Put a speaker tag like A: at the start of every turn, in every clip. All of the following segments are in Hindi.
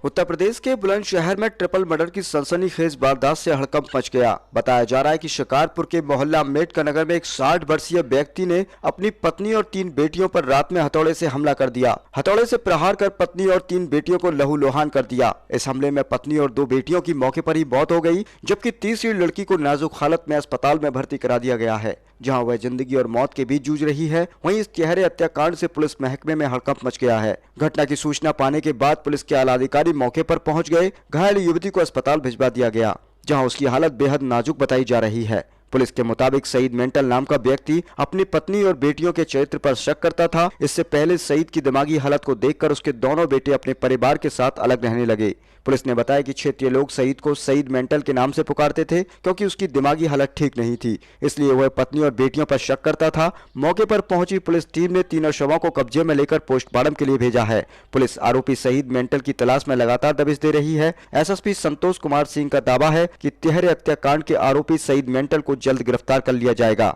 A: उत्तर प्रदेश के बुलंदशहर में ट्रिपल मर्डर की सनसनीखेज वारदात से हड़कंप मच गया। बताया जा रहा है कि शिकारपुर के मोहल्ला अम्बेडकर नगर में एक 60 वर्षीय व्यक्ति ने अपनी पत्नी और 3 बेटियों पर रात में हथौड़े से हमला कर दिया। हथौड़े से प्रहार कर पत्नी और 3 बेटियों को लहूलुहान कर दिया। इस हमले में पत्नी और 2 बेटियों की मौके पर ही मौत हो गई, जबकि तीसरी लड़की को नाजुक हालत में अस्पताल में भर्ती करा दिया गया है, जहां वह जिंदगी और मौत के बीच जूझ रही है। वहीं इस तिहरे हत्याकांड से पुलिस महकमे में हड़कंप मच गया है। घटना की सूचना पाने के बाद पुलिस के आला अधिकारी मौके पर पहुंच गए। घायल युवती को अस्पताल भिजवा दिया गया, जहां उसकी हालत बेहद नाजुक बताई जा रही है। पुलिस के मुताबिक सईद मेंटल नाम का व्यक्ति अपनी पत्नी और बेटियों के चरित्र पर शक करता था। इससे पहले सईद की दिमागी हालत को देखकर उसके दोनों बेटे अपने परिवार के साथ अलग रहने लगे। पुलिस ने बताया कि क्षेत्रीय लोग सईद को सईद मेंटल के नाम से पुकारते थे, क्योंकि उसकी दिमागी हालत ठीक नहीं थी, इसलिए वह पत्नी और बेटियों पर शक करता था। मौके पर पहुंची पुलिस टीम ने तीनों शवों को कब्जे में लेकर पोस्टमार्टम के लिए भेजा है। पुलिस आरोपी सईद मेंटल की तलाश में लगातार दबिश दे रही है। एसएसपी संतोष कुमार सिंह का दावा है कि तिहरे हत्याकांड के आरोपी सईद मेंटल को जल्द गिरफ्तार कर लिया जाएगा।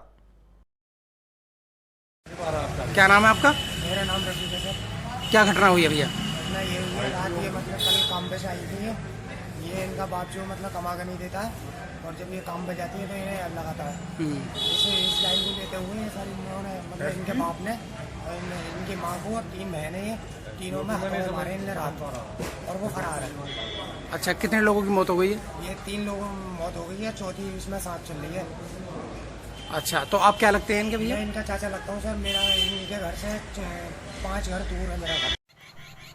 B: क्या नाम है आपका?
C: मेरा नाम रफीक है सर।
B: क्या घटना हुई है भैया?
C: मैं ये हुई रात, ये मतलब कल काम पे से आई थी। ये इनका बाप जो मतलब कमा कर नहीं देता है, और जब ये काम पे जाती है तो इन्हें लगाता है। इस लाइन को लेते हुए ये सारी इन्होंने मतलब इनके बाप ने इनकी माँ को और 3 बहनें हैं, तीनों में हथौड़े मारे इनने रात को, और वो फरार है।
B: अच्छा, कितने लोगों की मौत हो गई है?
C: ये 3 लोगों की मौत हो गई है, चौथी इसमें सांप चल रही है।
B: अच्छा, तो आप क्या लगते हैं इनके भैया?
C: मैं इनका चाचा लगता हूँ सर। मेरा इनके घर से 5 घर दूर है मेरा घर।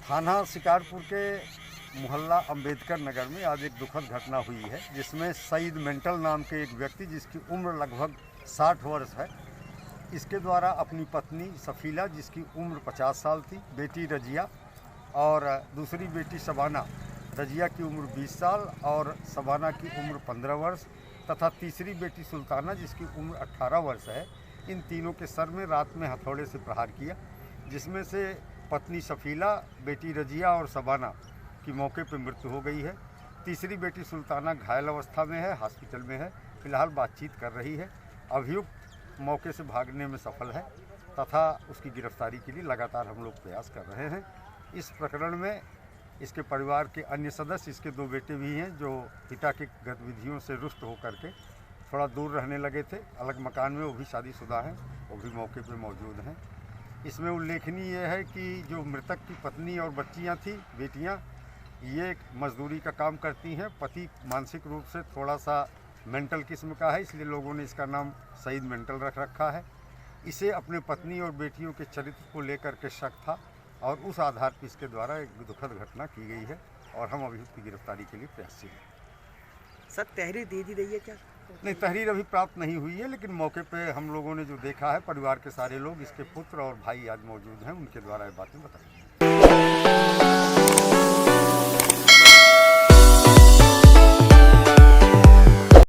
D: थाना शिकारपुर के मोहल्ला अम्बेडकर नगर में आज एक दुखद घटना हुई है, जिसमें सईद मेंटल नाम के एक व्यक्ति, जिसकी उम्र लगभग 60 वर्ष है, इसके द्वारा अपनी पत्नी सफीला, जिसकी उम्र 50 साल थी, बेटी रजिया और दूसरी बेटी शबाना, रजिया की उम्र 20 साल और शबाना की उम्र 15 वर्ष, तथा तीसरी बेटी सुल्ताना, जिसकी उम्र 18 वर्ष है, इन तीनों के सर में रात में हथौड़े से प्रहार किया, जिसमें से पत्नी सफीला, बेटी रजिया और शबाना की मौके पर मृत्यु हो गई है। तीसरी बेटी सुल्ताना घायल अवस्था में है, हॉस्पिटल में है, फिलहाल बातचीत कर रही है। अभियुक्त मौके से भागने में सफल है तथा उसकी गिरफ्तारी के लिए लगातार हम लोग प्रयास कर रहे हैं। इस प्रकरण में इसके परिवार के अन्य सदस्य, इसके 2 बेटे भी हैं जो पिता की गतिविधियों से रुष्ट होकर के थोड़ा दूर रहने लगे थे, अलग मकान में, वो भी शादीशुदा हैं, वो भी मौके पर मौजूद हैं। इसमें उल्लेखनीय यह है कि जो मृतक की पत्नी और बच्चियां थी, बेटियां, ये मजदूरी का काम करती हैं। पति मानसिक रूप से थोड़ा सा मेंटल किस्म का है, इसलिए लोगों ने इसका नाम सईद मेंटल रख रखा है। इसे अपने पत्नी और बेटियों के चरित्र को लेकर के शक था, और उस आधार पर इसके द्वारा एक दुखद घटना की गई है, और हम अभियुक्त की गिरफ्तारी के लिए प्रयासशील हैं।
B: सर, तहरीर दे दी गई है क्या?
D: नहीं, तहरीर अभी प्राप्त नहीं हुई है, लेकिन मौके पे हम लोगों ने जो देखा है, परिवार के सारे लोग, इसके पुत्र और भाई आज मौजूद हैं, उनके द्वारा ये बातें बताई हैं।